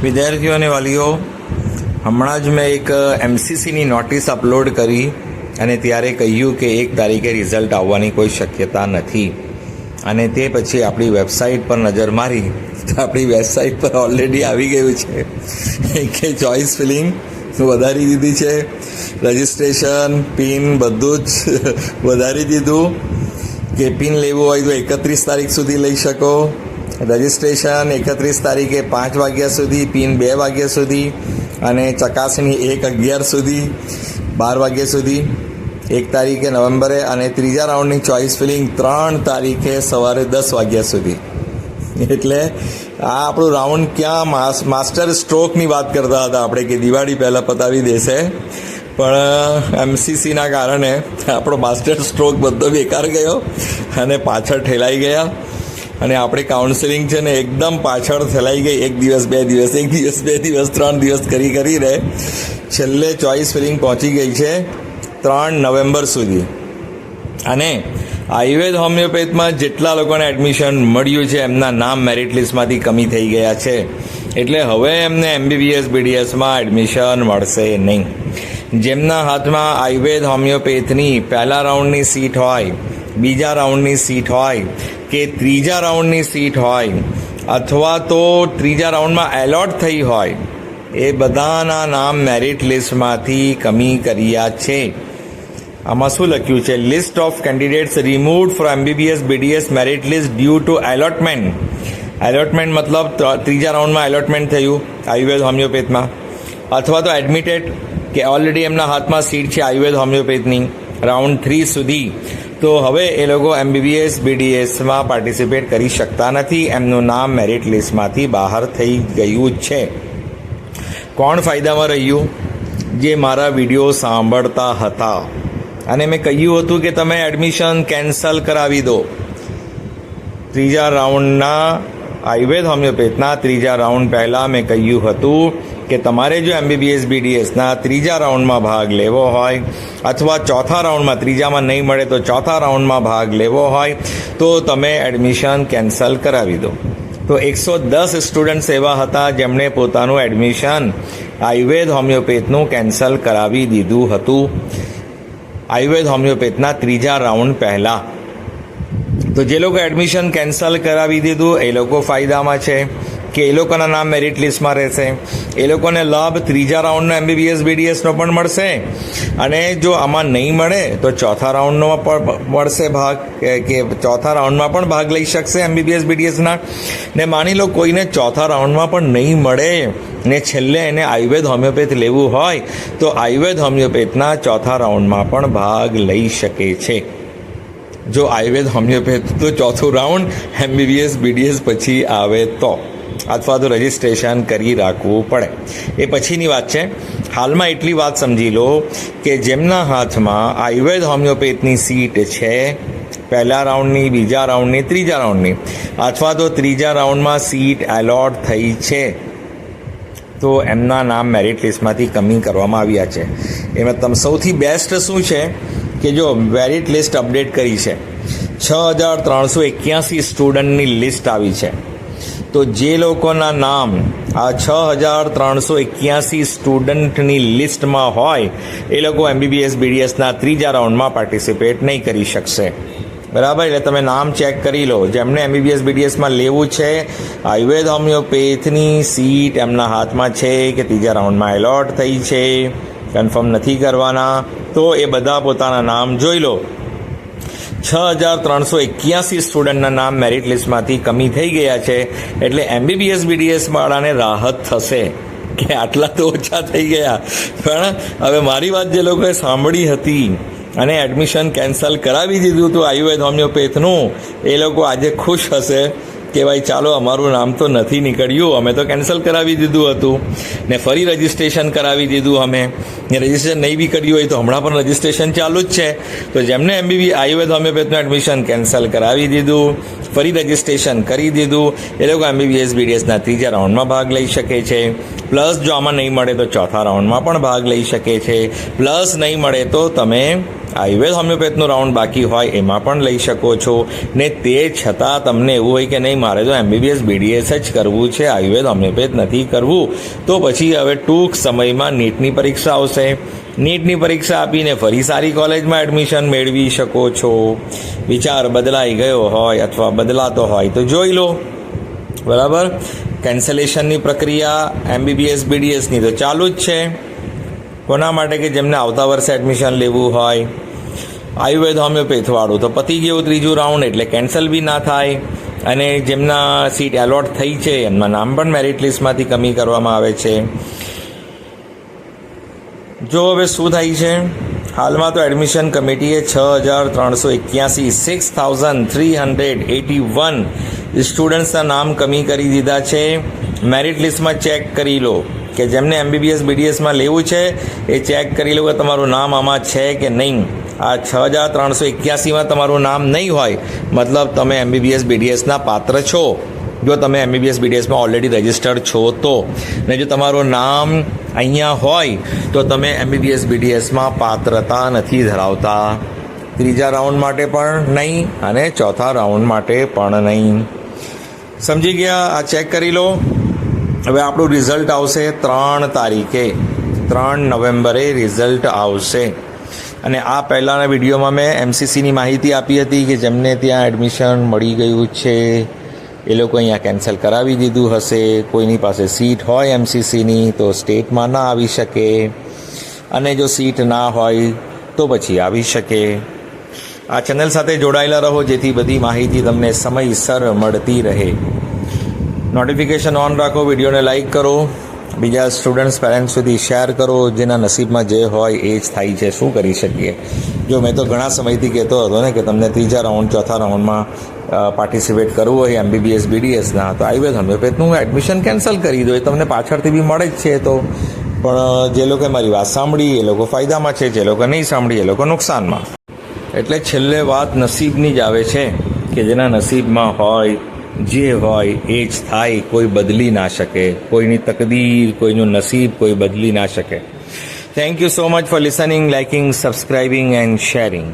વિદ્યાર્થીઓ અને વાલીઓ, હમણાં જ મેં એક એમસીસીની નોટિસ અપલોડ કરી અને ત્યારે કહ્યું કે 1 તારીખે રિઝલ્ટ આવવાની કોઈ શક્યતા નથી. અને તે પછી આપણી વેબસાઇટ પર નજર મારી તો આપણી વેબસાઇટ પર ઓલરેડી આવી ગયું છે કે ચોઇસ ફિલિંગ વધારી દીધી છે, રજિસ્ટ્રેશન, પિન બધું જ વધારી દીધું કે પિન લેવું હોય તો 31 તારીખ સુધી લઈ શકો, રજિસ્ટ્રેશન 31 તારીખે 5 વાગ્યા સુધી, પિન 2 વાગ્યા સુધી અને ચકાસણી 1:11 સુધી, 12 વાગ્યા સુધી 1 તારીખે નવેમ્બરે, અને ત્રીજા રાઉન્ડની ચોઇસ ફિલિંગ 3 તારીખે સવારે 10 વાગ્યા સુધી. એટલે આ આપણું રાઉન્ડ ક્યાં માસ્ટર સ્ટ્રોકની વાત કરતા હતા આપણે કે દિવાળી પહેલાં પતાવી દેશે, પણ એમસીસીના કારણે આપણો માસ્ટર સ્ટ્રોક બધો બેકાર ગયો અને પાછળ ઠેલાઈ ગયા અને આપણી કાઉન્સેલિંગ છે ને એકદમ પાછળ થેલાઈ ગઈ. 1 દિવસ 2 દિવસ, 1 દિવસ 2 દિવસ 3 દિવસ કરીને છેલ્લે ચોઇસ ફિલિંગ પહોંચી ગઈ છે 3 નવેમ્બર સુધી. અને આયુર્વેદ હોમિયોપેથમાં જેટલા લોકોને એડમિશન મળ્યું છે એમના નામ મેરિટ લિસ્ટમાંથી કમી થઈ ગયા છે, એટલે હવે એમને એમબીબીએસ બીડીએસમાં એડમિશન મળશે નહીં. જેમના હાથમાં આયુર્વેદ હોમિયોપેથની પહેલા રાઉન્ડની સીટ હોય, બીજા રાઉન્ડની સીટ હોય કે ત્રીજા રાઉન્ડની સીટ હોય અથવા તો ત્રીજા રાઉન્ડમાં એલોટ થઈ હોય, એ બધાના નામ મેરિટ લિસ્ટમાંથી કમી કર્યા છે. આમાં શું લખ્યું છે? List of candidates removed from MBBS BDS merit list due to allotment. Allotment મતલબ ત્રીજા રાઉન્ડમાં એલોટમેન્ટ થયું આયુર્વેદ હોમિયોપેથમાં, અથવા તો એડમિટેડ કે ઓલરેડી એમના હાથમાં સીટ છે આયુર્વેદ હોમિયોપેથની રાઉન્ડ 3 સુધી, તો હવે એ લોકો એમબીબીએસ બીડીએસમાં પાર્ટિસિપેટ કરી શકતા નથી. એમનું નામ મેરિટ લિસ્ટમાંથી બહાર થઈ ગયું છે. કોણ ફાયદામાં રહ્યું? જે મારા વિડીયો સાંભળતા હતા અને મેં કહ્યું હતું કે તમે એડમિશન કેન્સલ કરાવી દો. ત્રીજા રાઉન્ડના આયુર્વેદ હોમિયોપેથના ત્રીજા રાઉન્ડ પહેલાં મેં કહ્યું હતું કે તમારે જો એમબીબીએસ બીડીએસના ત્રીજા રાઉન્ડમાં ભાગ લેવો હોય અથવા ચોથા રાઉન્ડમાં, ત્રીજામાં નહીં મળે તો ચોથા રાઉન્ડમાં ભાગ લેવો હોય તો તમે એડમિશન કેન્સલ કરાવી દો. તો 110 સ્ટુડન્ટ્સ એવા હતા જેમણે પોતાનું એડમિશન આયુર્વેદ હોમિયોપેથનું કેન્સલ કરાવી દીધું હતું આયુર્વેદ હોમિયોપેથના ત્રીજા રાઉન્ડ પહેલાં. તો જે લોકો એડમિશન કેન્સલ કરાવી દીધું એ લોકો ફાયદામાં છે કે એ લોકોના નામ મેરિટ લિસ્ટમાં રહેશે, એ લોકોને લાભ ત્રીજા રાઉન્ડનો એમબીબીએસ બીડીએસનો પણ મળશે, અને જો આમાં નહીં મળે તો ચોથા રાઉન્ડનો પણ મળશે ભાગ, કે ચોથા રાઉન્ડમાં પણ ભાગ લઈ શકશે એમબીબીએસ બીડીએસના. ને માની લો કોઈને ચોથા રાઉન્ડમાં પણ નહીં મળે ને છેલ્લે એને આયુર્વેદ હોમિયોપેથ લેવું હોય તો આયુર્વેદ હોમિયોપેથના ચોથા રાઉન્ડમાં પણ ભાગ લઈ શકે છે. જો આયુર્વેદ હોમિયોપેથ તો ચોથું રાઉન્ડ એમબીબીએસ બીડીએસ પછી આવે તો, અથવા તો રજિસ્ટ્રેશન કરી રાખવું પડે. એ પછીની વાત છે. હાલમાં એટલી વાત સમજી લો કે જેમના હાથમાં આયુર્વેદ હોમિયોપેથની સીટ છે પહેલા રાઉન્ડની, બીજા રાઉન્ડની, ત્રીજા રાઉન્ડની, અથવા તો ત્રીજા રાઉન્ડમાં સીટ એલોટ થઈ છે, તો એમના નામ મેરિટ લિસ્ટમાંથી કમી કરવામાં આવ્યા છે. એમાં સૌથી બેસ્ટ શું છે કે જો મેરિટ લિસ્ટ અપડેટ કરી છે, 6381 સ્ટુડન્ટની લિસ્ટ આવી છે. તો જે લોકોના નામ આ 6381 સ્ટુડન્ટની લિસ્ટમાં હોય એ લોકો એમબીબીએસ બીડીએસના ત્રીજા રાઉન્ડમાં પાર્ટિસિપેટ નહીં કરી શકશે. બરાબર? એટલે તમે નામ ચેક કરી લો. જેમને એમબીબીએસ બીડીએસમાં લેવું છે, આયુર્વેદ હોમિયોપેથની સીટ એમના હાથમાં છે કે ત્રીજા રાઉન્ડમાં એલોટ થઈ છે, કન્ફર્મ નથી કરવાના, તો એ બધા પોતાના નામ જોઈ લો. 6381 સ્ટુડન્ટના નામ મેરિટ લિસ્ટમાંથી કમી થઈ ગયા છે, એટલે એમબીબીએસ બીડીએસ વાળાને રાહત થશે કે આટલા તો ઓછા થઈ ગયા. પણ હવે મારી વાત જે લોકોએ સાંભળી હતી અને એડમિશન કેન્સલ કરાવી દીધું હતું આયુર્વેદ હોમિયોપેથનું, એ લોકો આજે ખુશ હશે કે ભાઈ ચાલો અમારું નામ તો નથી નીકળ્યું, અમે તો કેન્સલ કરાવી દીધું હતું ને ફરી રજિસ્ટ્રેશન કરાવી દીધું અમે, ને રજિસ્ટ્રેશન નહીં બી કર્યું હોય તો હમણાં પણ રજિસ્ટ્રેશન ચાલુ જ છે. તો જેમને એમબીબી આયુર્વેદ હોમિયોપેથનું એડમિશન કેન્સલ કરાવી દીધું ફરી રજિસ્ટ્રેશન કરી દીધું, એ લોકો MBBS BDSના ત્રીજા રાઉન્ડમાં ભાગ લઈ શકે છે. પ્લસ જો આમાં નહીં મળે તો ચોથા રાઉન્ડમાં પણ ભાગ લઈ શકે છે. પ્લસ નહીં મળે તો તમે આયુર્વેદ હોમિયોપેથનો રાઉન્ડ બાકી હોય એમાં પણ લઈ શકો છો. ને તે છતાં તમને એવું હોય કે નહીં મારે તો MBBS BDS જ કરવું છે, આયુર્વેદ હોમિયોપેથ નથી કરવું, તો પછી હવે ટૂંક સમયમાં નીટની પરીક્ષા આવશે. નીટની પરીક્ષા આપીને ફરી સારી કોલેજમાં એડમિશન મેળવી શકો છો. વિચાર બદલાઈ ગયો હોય અથવા બદલાતો હોય તો જોઈ લો. બરાબર. કેન્સલેશનની પ્રક્રિયા MBBS BDSની તો ચાલુ જ છે. કોના માટે? કે જેમને આવતા વર્ષે એડમિશન લેવું હોય. આયુર્વેદ હોમિયોપેથવાળું તો પતી ગયું ત્રીજું રાઉન્ડ, એટલે કેન્સલ બી ના થાય. અને જેમના સીટ એલોટ થઈ છે એમના નામ પણ મેરિટ લિસ્ટમાંથી કમી કરવામાં આવે છે. જો હવે શું થાય છે, હાલમાં તો એડમિશન કમિટીએ 6,381 સ્ટુડન્ટ્સના નામ કમી કરી દીધા છે. મેરિટ લિસ્ટમાં ચેક કરી લો કે જેમને MBBS BDSમાં લેવું છે એ ચેક કરી લો કે તમારું નામ આમાં છે કે નહીં. આ 6,381માં તમારું નામ નહીં હોય મતલબ તમે MBBS BDSના પાત્ર છો, જો તમે MBBS BDSમાં ઓલરેડી રજિસ્ટર્ડ છો તો. ને જો તમારું નામ અહીંયા હોય તો તમે MBBS BDSમાં પાત્રતા નથી ધરાવતા. ત્રીજા રાઉન્ડ માટે પણ નહીં અને ચોથા રાઉન્ડ માટે પણ નહીં. સમજી ગયા? આ ચેક કરી લો. હવે આપણું રિઝલ્ટ આવશે 3 તારીખે, 3 નવેમ્બરે રિઝલ્ટ આવશે. અને આ પહેલાંના વિડીયોમાં મેં MCCની માહિતી આપી હતી કે જેમને ત્યાં એડમિશન મળી ગયું છે એ લોકો અહીંયા કેન્સલ કરાવી દીધું હશે. કોઈની પાસે સીટ હોય MCCની તો સ્ટેટમાં ના આવી શકે, અને જો સીટ ના હોય તો પછી આવી શકે. આ ચેનલ સાથે જોડાયેલા રહો જેથી બધી માહિતી તમને સમયસર મળતી રહે. નોટિફિકેશન ઓન રાખો, વિડીયોને લાઇક કરો, બીજા સ્ટુડન્ટ્સ પેરેન્ટ્સ સુધી શેર કરો. જેના નસીબમાં જે હોય એ જ થાય છે, શું કરી શકીએ. જો મેં તો ઘણા સમયથી કહેતો હતો ને કે તમને ત્રીજા રાઉન્ડ ચોથા રાઉન્ડમાં પાર્ટિસિપેટ કરવું હોય MBBS BDSના તો આયુર્વેદ હોમિયોપેથનું એડમિશન કેન્સલ કરી દો, એ તમને પાછળથી બી મળે જ છે. તો પણ જે લોકોએ મારી વાત સાંભળી એ લોકો ફાયદામાં છે, જે લોકો નહીં સાંભળી એ લોકો નુકસાનમાં. એટલે છેલ્લે વાત નસીબની જ આવે છે કે જેના નસીબમાં હોય જે હોય એ જ થાય. કોઈ બદલી ના શકે, કોઈની તકદીર, કોઈનું નસીબ કોઈ બદલી ના શકે. Thank you so much for listening, liking, subscribing and sharing.